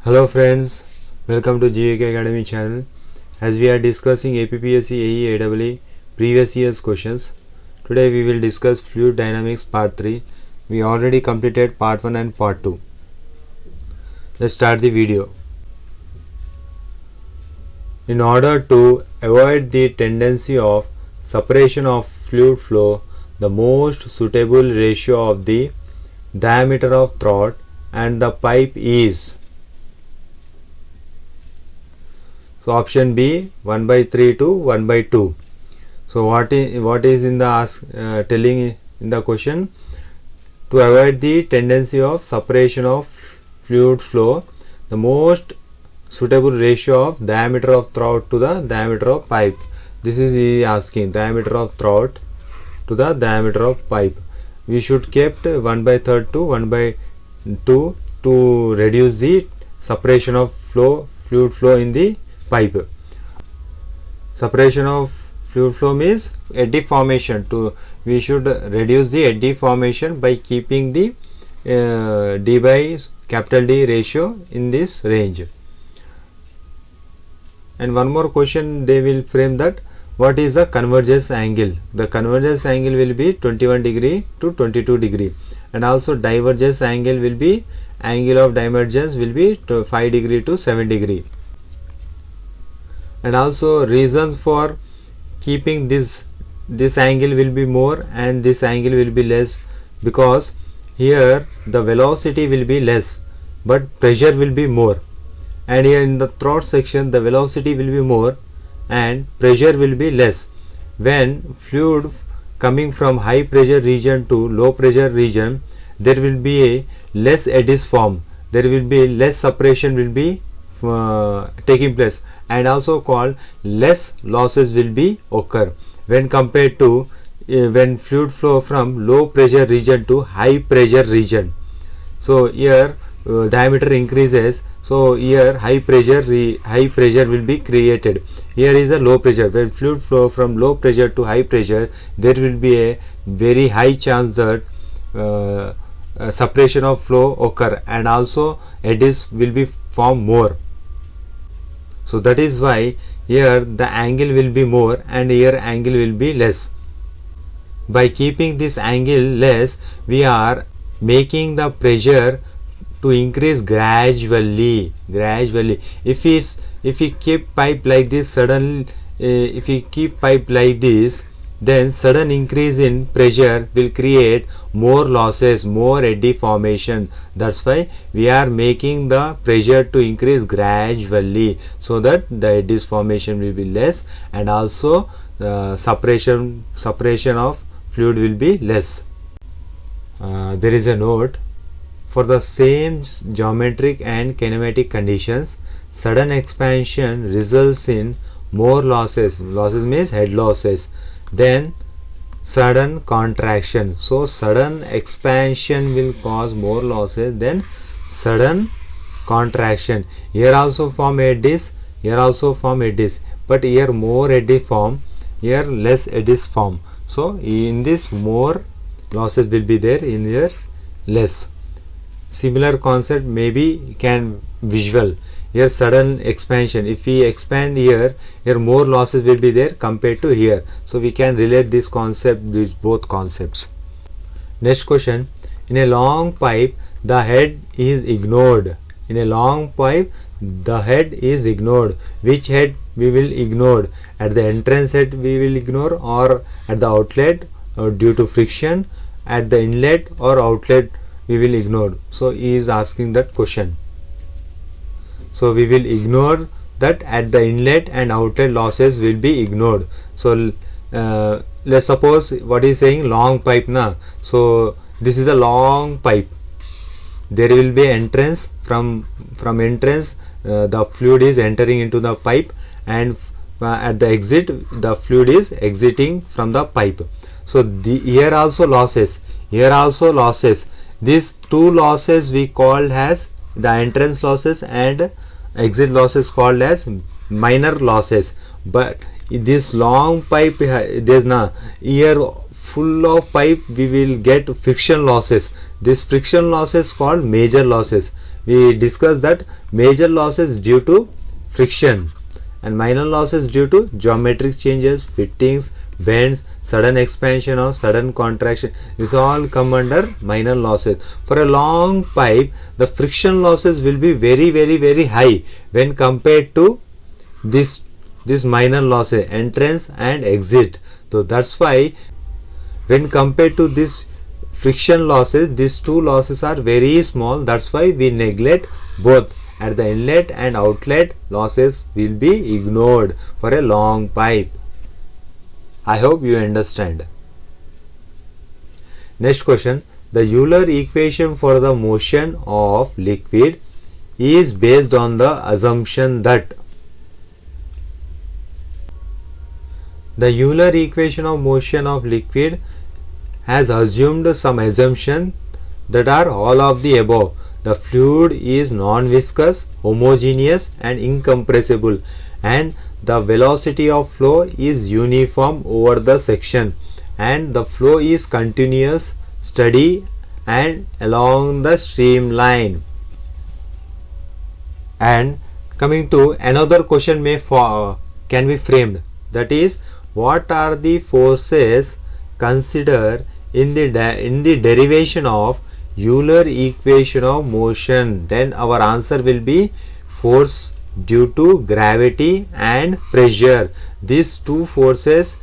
Hello friends, welcome to GAK Academy channel. As we are discussing APPSC AE AEE previous year's questions, today we will discuss fluid dynamics part 3. We already completed part 1 and part 2. Let's start the video. In order to avoid the tendency of separation of fluid flow, the most suitable ratio of the diameter of throat and the pipe is, so option B 1/3 to 1/2. So what is in the telling in the question? To avoid the tendency of separation of fluid flow, the most suitable ratio of diameter of throat to the diameter of pipe. This is he asking, diameter of throat to the diameter of pipe. We should kept 1/3 to 1/2 to reduce the separation of fluid flow in the pipe. Separation of fluid flow means eddy formation. We should reduce the eddy formation by keeping the D by capital D ratio in this range. And one more question they will frame, that what is the convergence angle? The convergence angle will be 21 degree to 22 degree, and also divergence angle will be, angle of divergence will be 5 degree to 7 degree. And also reason for keeping this angle will be more and this angle will be less, because here the velocity will be less but pressure will be more, and here in the throat section the velocity will be more and pressure will be less. When fluid coming from high pressure region to low pressure region, there will be a less eddies form, there will be less separation will be taking place, and also called less losses will be occur when compared to when fluid flow from low pressure region to high pressure region. So here diameter increases, so here high pressure will be created. Here is a low pressure. When fluid flow from low pressure to high pressure, there will be a very high chance that separation of flow occur, and also eddies will be formed more. So that is why here the angle will be more and here angle will be less. By keeping this angle less, we are making the pressure to increase gradually. If we keep pipe like this, then sudden increase in pressure will create more losses, more eddy formation. That's why we are making the pressure to increase gradually, so that the eddies formation will be less, and also separation of fluid will be less. There is a note: for the same geometric and kinematic conditions, sudden expansion results in more losses means head losses, then sudden contraction. So sudden expansion will cause more losses than sudden contraction. Here also form eddies, but here more eddy form, here less eddies form. So in this more losses will be there, in here less. Similar concept maybe can visual. Here sudden expansion, if we expand here more losses will be there compared to here. So we can relate this concept with both concepts. Next question: in a long pipe the head is ignored. In a long pipe the head is ignored. Which head we will ignore? At the entrance head we will ignore, or at the outlet, or due to friction, at the inlet or outlet we will ignore. So he is asking that question. So we will ignore that at the inlet and outlet losses will be ignored. So let's suppose what is saying, long pipe na. So this is a long pipe. There will be entrance, from entrance the fluid is entering into the pipe, and at the exit the fluid is exiting from the pipe. So here also losses, these two losses we called as the entrance losses and exit losses called as minor losses. But this long pipe, there's na here full of pipe we will get friction losses. This friction losses called major losses. we discussed that major losses due to friction and minor losses due to geometric changes, fittings, bends, sudden expansion or sudden contraction. This all come under minor losses. For a long pipe, the friction losses will be very high when compared to this minor losses, entrance and exit. So that's why when compared to this friction losses, these two losses are very small. That's why we neglect both. At the inlet and outlet, losses will be ignored for a long pipe. I hope you understand. Next question. The Euler equation for the motion of liquid is based on the assumption that the Euler equation of motion of liquid has assumed some assumption that are all of the above. The fluid is non-viscous, homogeneous and incompressible, and the velocity of flow is uniform over the section, and the flow is continuous, steady and along the streamline. And coming to another question can be framed, that is, what are the forces considered in the derivation of Euler equation of motion? Then our answer will be force due to gravity and pressure. These two forces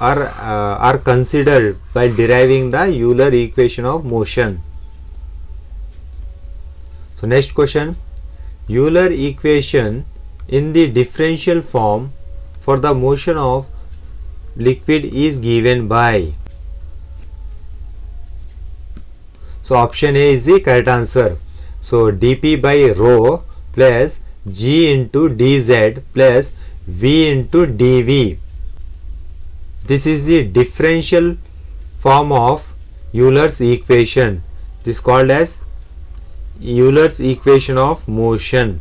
are considered by deriving the Euler equation of motion. So next question, Euler equation in the differential form for the motion of liquid is given by. So option A is the correct answer. So dP by rho plus G into dZ plus V into dV. This is the differential form of Euler's equation. This is called as Euler's equation of motion.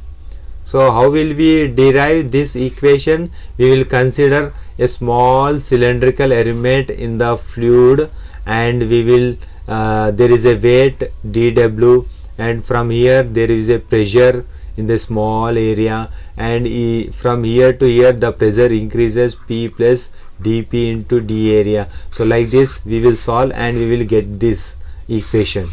So how will we derive this equation? We will consider a small cylindrical element in the fluid, and we will there is a weight dW, and from here there is a pressure in the small area, and from here to here the pressure increases, P plus dP into d area. So like this we will solve and we will get this equation.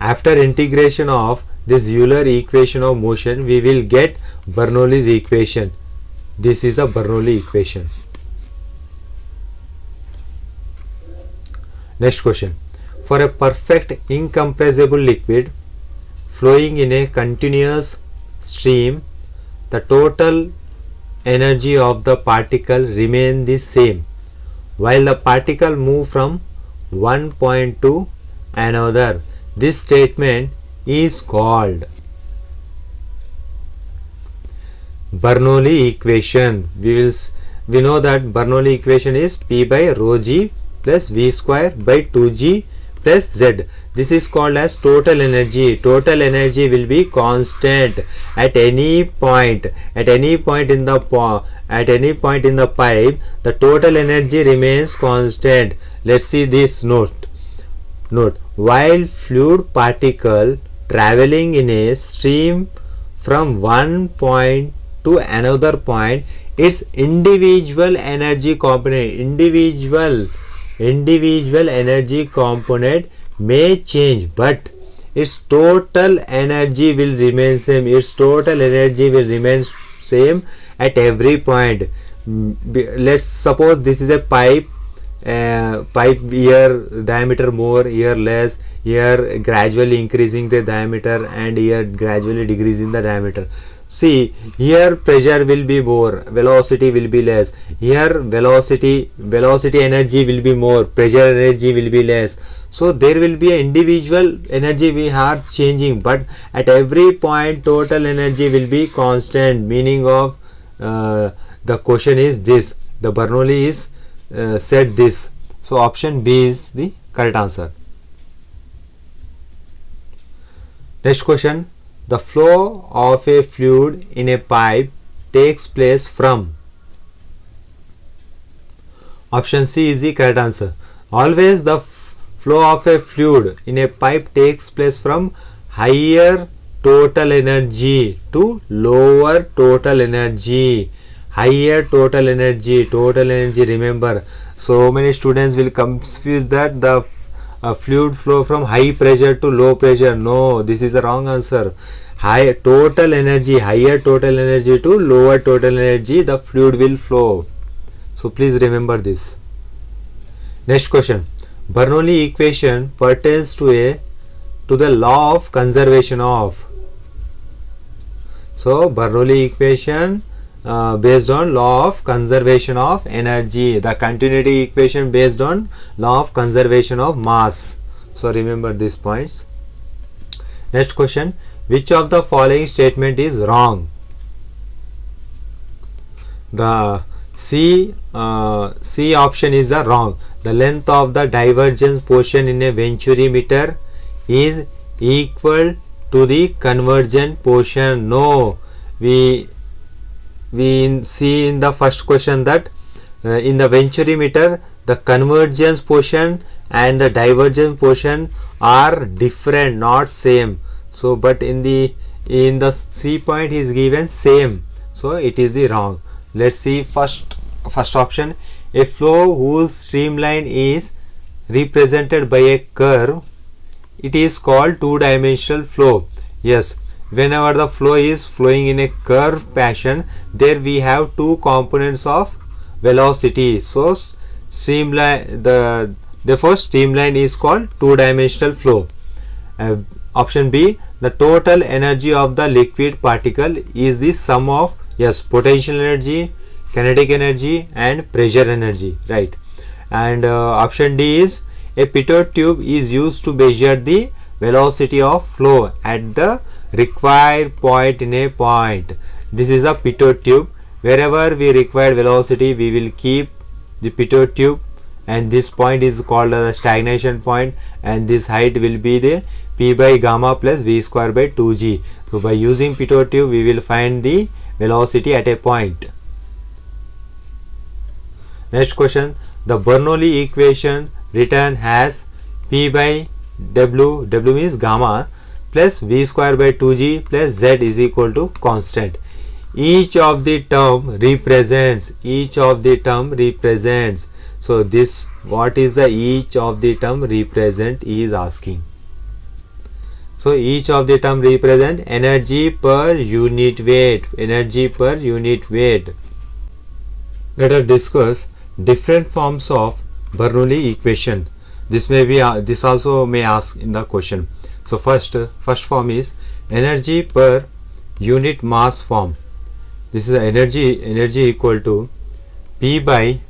After integration of this Euler equation of motion, we will get Bernoulli's equation. This is a Bernoulli equation. Next question. For a perfect incompressible liquid flowing in a continuous stream, the total energy of the particle remains the same while the particle moves from one point to another. This statement is called Bernoulli equation. We know that Bernoulli equation is P by rho G plus V square by 2G plus Z. This is called as total energy. Total energy will be constant at any point. At any point in the pipe, the total energy remains constant. Let's see this note. While fluid particle traveling in a stream from one point to another point, its individual energy component energy component may change, but its total energy will remain same. Its total energy will remain same at every point. Let's suppose this is a pipe. Here diameter more, here less, here gradually increasing the diameter and here gradually decreasing the diameter. See, here pressure will be more, velocity will be less. Here velocity energy will be more, pressure energy will be less. So there will be an individual energy we are changing, but at every point total energy will be constant. Meaning of the question is this. The Bernoulli is said this. So option B is the correct answer. Next question. The flow of a fluid in a pipe takes place from. Option C is the correct answer. Always the flow of a fluid in a pipe takes place from higher total energy to lower total energy. Higher total energy, remember, so many students will confuse that the fluid flow from high pressure to low pressure. No, this is the wrong answer. Higher total energy to lower total energy, the fluid will flow. So please remember this. Next question. Bernoulli equation pertains to the law of conservation of. So Bernoulli equation based on law of conservation of energy. The continuity equation based on law of conservation of mass. So remember these points. Next question. Which of the following statement is wrong? The C option is the wrong. The length of the divergence portion in a Venturi meter is equal to the convergent portion. No, we see in the first question that in the Venturi meter the convergence portion and the divergence portion are different, not same. So but in the C point is given same, so it is the wrong. Let's see first option. A flow whose streamline is represented by a curve, it is called two-dimensional flow. Yes, whenever the flow is flowing in a curved fashion, there we have two components of velocity. So streamline, therefore streamline is called two-dimensional flow. Option B, the total energy of the liquid particle is the sum of, yes, potential energy, kinetic energy and pressure energy, right? And option D is a pitot tube is used to measure the velocity of flow at the required point in a point. This is a pitot tube. Wherever we require velocity, we will keep the pitot tube, and this point is called the stagnation point, and this height will be the P by gamma plus V square by 2G. So by using pitot tube, we will find the velocity at a point. Next question. The Bernoulli equation written as P by W means gamma, plus V square by 2G plus Z is equal to constant. Each of the term represents. So this, what is the each of the term represent is asking. So each of the term represent energy per unit weight. Let us discuss different forms of Bernoulli equation. This also may ask in the question. So first form is energy per unit mass form. This is energy equal to P by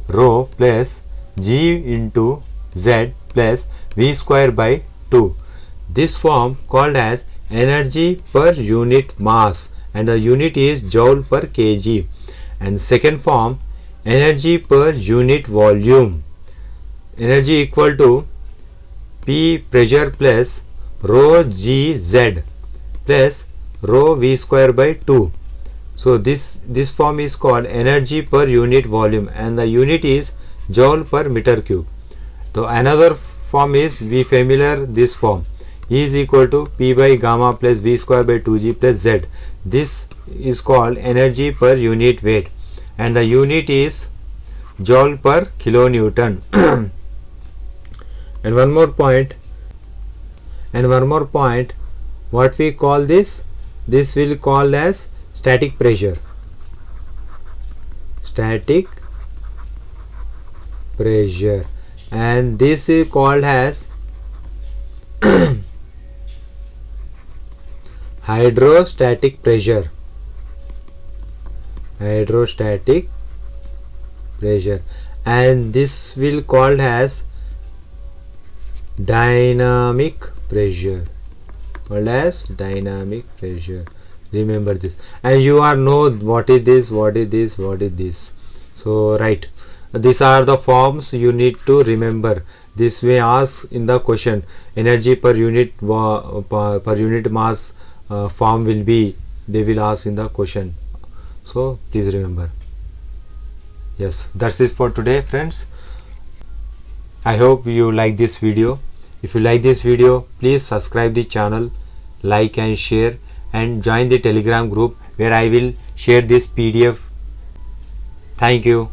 rho plus G into Z plus V square by 2. This form called as energy per unit mass, and the unit is joule per kg. And second form, energy per unit volume. Energy equal to P pressure plus rho G Z plus rho V square by 2. So this form is called energy per unit volume, and the unit is joule per meter cube. So another form is, we familiar this form, E is equal to P by gamma plus V square by 2G plus Z. This is called energy per unit weight, and the unit is joule per kilonewton. And one more point, what we call this will call as static pressure. And this is called as hydrostatic pressure. And this will called as dynamic pressure. Remember this, and you are know what is this. So right, these are the forms you need to remember. This may ask in the question. Energy per unit mass form will be, they will ask in the question. So please remember. Yes, that's it for today, friends. I hope you like this video. If you like this video, please subscribe the channel, like and share, and join the Telegram group where I will share this PDF. Thank you.